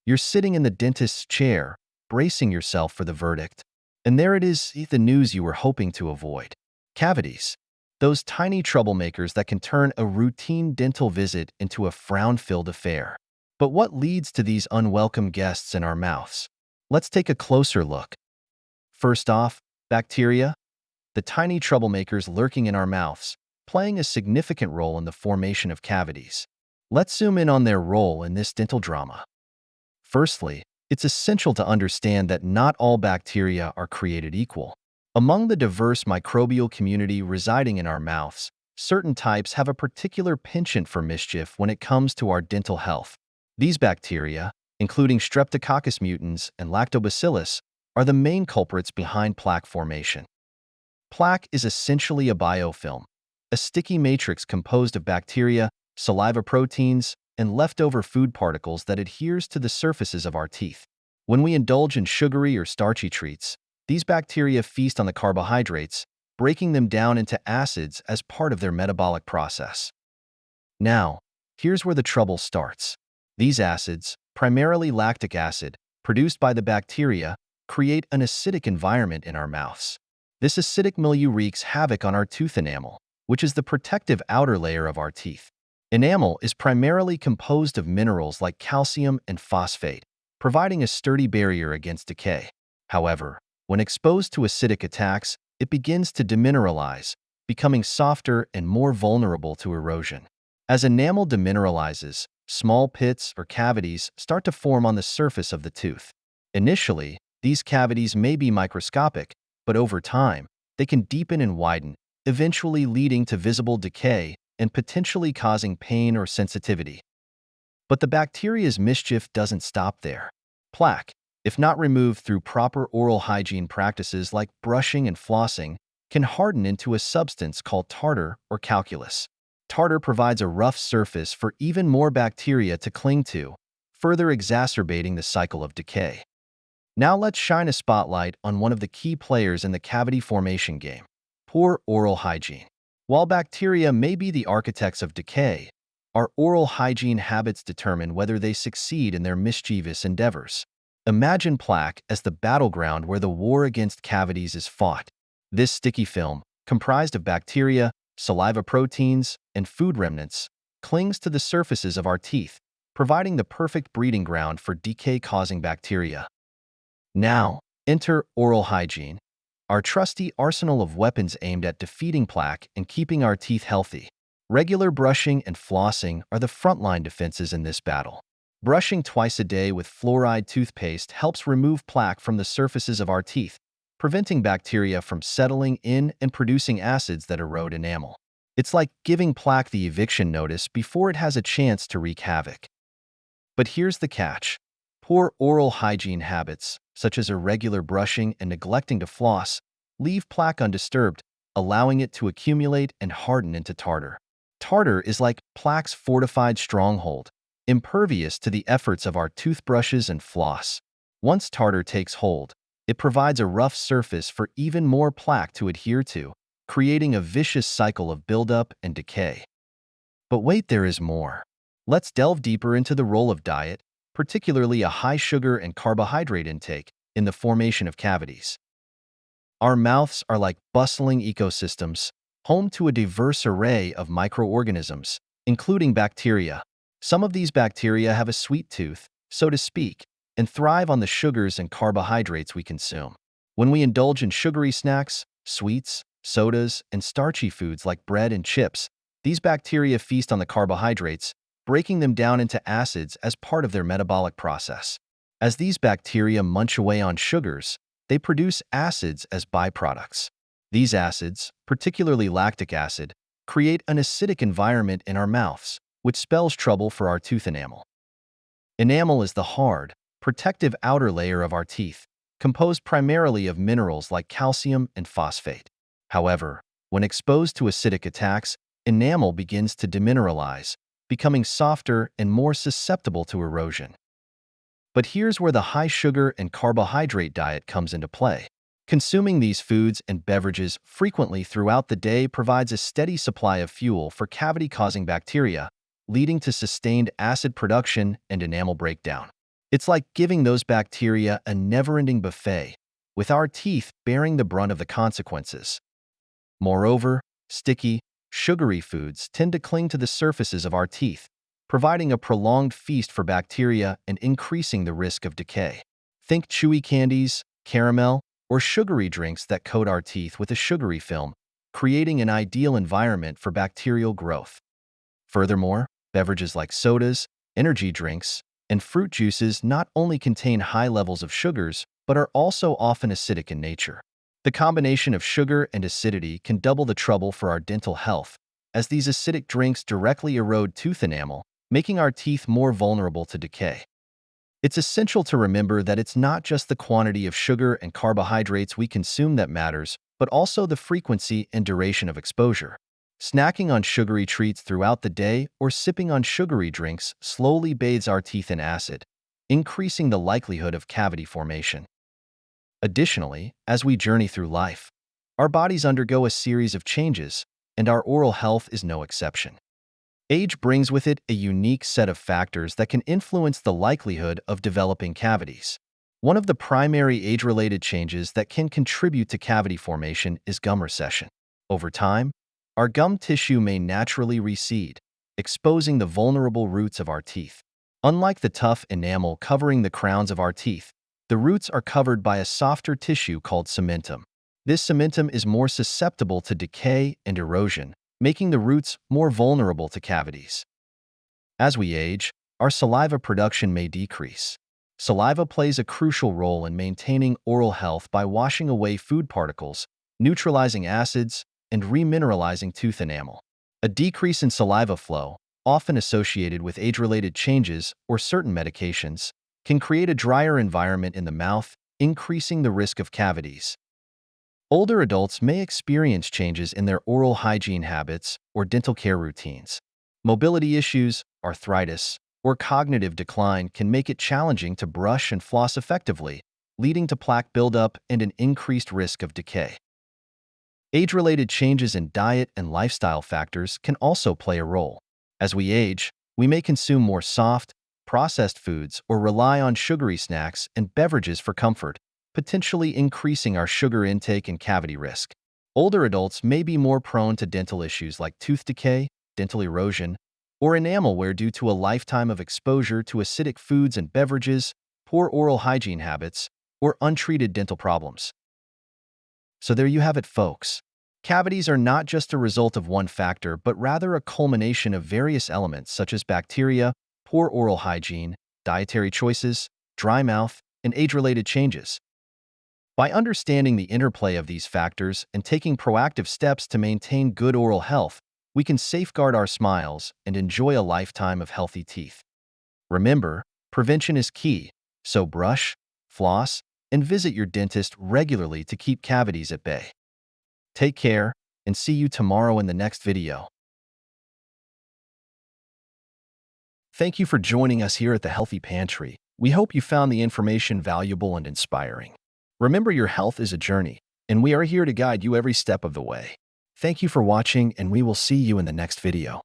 You're sitting in the dentist's chair, bracing yourself for the verdict. And there it is, the news you were hoping to avoid. Cavities. Those tiny troublemakers that can turn a routine dental visit into a frown-filled affair. But what leads to these unwelcome guests in our mouths? Let's take a closer look. First off, bacteria. The tiny troublemakers lurking in our mouths, playing a significant role in the formation of cavities. Let's zoom in on their role in this dental drama. Firstly, it's essential to understand that not all bacteria are created equal. Among the diverse microbial community residing in our mouths, certain types have a particular penchant for mischief when it comes to our dental health. These bacteria, including Streptococcus mutans and Lactobacillus, are the main culprits behind plaque formation. Plaque is essentially a biofilm, a sticky matrix composed of bacteria, saliva proteins, and leftover food particles that adheres to the surfaces of our teeth. When we indulge in sugary or starchy treats, these bacteria feast on the carbohydrates, breaking them down into acids as part of their metabolic process. Now, here's where the trouble starts. These acids, primarily lactic acid, produced by the bacteria, create an acidic environment in our mouths. This acidic milieu wreaks havoc on our tooth enamel, which is the protective outer layer of our teeth. Enamel is primarily composed of minerals like calcium and phosphate, providing a sturdy barrier against decay. However, when exposed to acidic attacks, it begins to demineralize, becoming softer and more vulnerable to erosion. As enamel demineralizes, small pits or cavities start to form on the surface of the tooth. Initially, these cavities may be microscopic, but over time, they can deepen and widen, eventually leading to visible decay and potentially causing pain or sensitivity. But the bacteria's mischief doesn't stop there. Plaque, if not removed through proper oral hygiene practices like brushing and flossing, can harden into a substance called tartar or calculus. Tartar provides a rough surface for even more bacteria to cling to, further exacerbating the cycle of decay. Now let's shine a spotlight on one of the key players in the cavity formation game: poor oral hygiene. While bacteria may be the architects of decay, our oral hygiene habits determine whether they succeed in their mischievous endeavors. Imagine plaque as the battleground where the war against cavities is fought. This sticky film, comprised of bacteria, saliva proteins, and food remnants, clings to the surfaces of our teeth, providing the perfect breeding ground for decay-causing bacteria. Now, enter oral hygiene, our trusty arsenal of weapons aimed at defeating plaque and keeping our teeth healthy. Regular brushing and flossing are the frontline defenses in this battle. Brushing twice a day with fluoride toothpaste helps remove plaque from the surfaces of our teeth, preventing bacteria from settling in and producing acids that erode enamel. It's like giving plaque the eviction notice before it has a chance to wreak havoc. But here's the catch. Poor oral hygiene habits, such as irregular brushing and neglecting to floss, leave plaque undisturbed, allowing it to accumulate and harden into tartar. Tartar is like plaque's fortified stronghold, impervious to the efforts of our toothbrushes and floss. Once tartar takes hold, it provides a rough surface for even more plaque to adhere to, creating a vicious cycle of buildup and decay. But wait, there is more. Let's delve deeper into the role of diet, particularly a high sugar and carbohydrate intake, in the formation of cavities. Our mouths are like bustling ecosystems, home to a diverse array of microorganisms, including bacteria. Some of these bacteria have a sweet tooth, so to speak, and thrive on the sugars and carbohydrates we consume. When we indulge in sugary snacks, sweets, sodas, and starchy foods like bread and chips, these bacteria feast on the carbohydrates, breaking them down into acids as part of their metabolic process. As these bacteria munch away on sugars, they produce acids as byproducts. These acids, particularly lactic acid, create an acidic environment in our mouths, which spells trouble for our tooth enamel. Enamel is the hard, protective outer layer of our teeth, composed primarily of minerals like calcium and phosphate. However, when exposed to acidic attacks, enamel begins to demineralize, becoming softer and more susceptible to erosion. But here's where the high sugar and carbohydrate diet comes into play. Consuming these foods and beverages frequently throughout the day provides a steady supply of fuel for cavity-causing bacteria, leading to sustained acid production and enamel breakdown. It's like giving those bacteria a never-ending buffet, with our teeth bearing the brunt of the consequences. Moreover, sticky, sugary foods tend to cling to the surfaces of our teeth, providing a prolonged feast for bacteria and increasing the risk of decay. Think chewy candies, caramel, or sugary drinks that coat our teeth with a sugary film, creating an ideal environment for bacterial growth. Furthermore, beverages like sodas, energy drinks, and fruit juices not only contain high levels of sugars, but are also often acidic in nature. The combination of sugar and acidity can double the trouble for our dental health, as these acidic drinks directly erode tooth enamel, making our teeth more vulnerable to decay. It's essential to remember that it's not just the quantity of sugar and carbohydrates we consume that matters, but also the frequency and duration of exposure. Snacking on sugary treats throughout the day or sipping on sugary drinks slowly bathes our teeth in acid, increasing the likelihood of cavity formation. Additionally, as we journey through life, our bodies undergo a series of changes, and our oral health is no exception. Age brings with it a unique set of factors that can influence the likelihood of developing cavities. One of the primary age-related changes that can contribute to cavity formation is gum recession. Over time, our gum tissue may naturally recede, exposing the vulnerable roots of our teeth. Unlike the tough enamel covering the crowns of our teeth, the roots are covered by a softer tissue called cementum. This cementum is more susceptible to decay and erosion, making the roots more vulnerable to cavities. As we age, our saliva production may decrease. Saliva plays a crucial role in maintaining oral health by washing away food particles, neutralizing acids, and remineralizing tooth enamel. A decrease in saliva flow, often associated with age-related changes or certain medications, can create a drier environment in the mouth, increasing the risk of cavities. Older adults may experience changes in their oral hygiene habits or dental care routines. Mobility issues, arthritis, or cognitive decline can make it challenging to brush and floss effectively, leading to plaque buildup and an increased risk of decay. Age-related changes in diet and lifestyle factors can also play a role. As we age, we may consume more soft, processed foods or rely on sugary snacks and beverages for comfort, potentially increasing our sugar intake and cavity risk. Older adults may be more prone to dental issues like tooth decay, dental erosion, or enamel wear due to a lifetime of exposure to acidic foods and beverages, poor oral hygiene habits, or untreated dental problems. So there you have it, folks. Cavities are not just a result of one factor, but rather a culmination of various elements such as bacteria, poor oral hygiene, dietary choices, dry mouth, and age-related changes. By understanding the interplay of these factors and taking proactive steps to maintain good oral health, we can safeguard our smiles and enjoy a lifetime of healthy teeth. Remember, prevention is key, so brush, floss, and visit your dentist regularly to keep cavities at bay. Take care, and see you tomorrow in the next video. Thank you for joining us here at the Healthy Pantry. We hope you found the information valuable and inspiring. Remember, your health is a journey, and we are here to guide you every step of the way. Thank you for watching, and we will see you in the next video.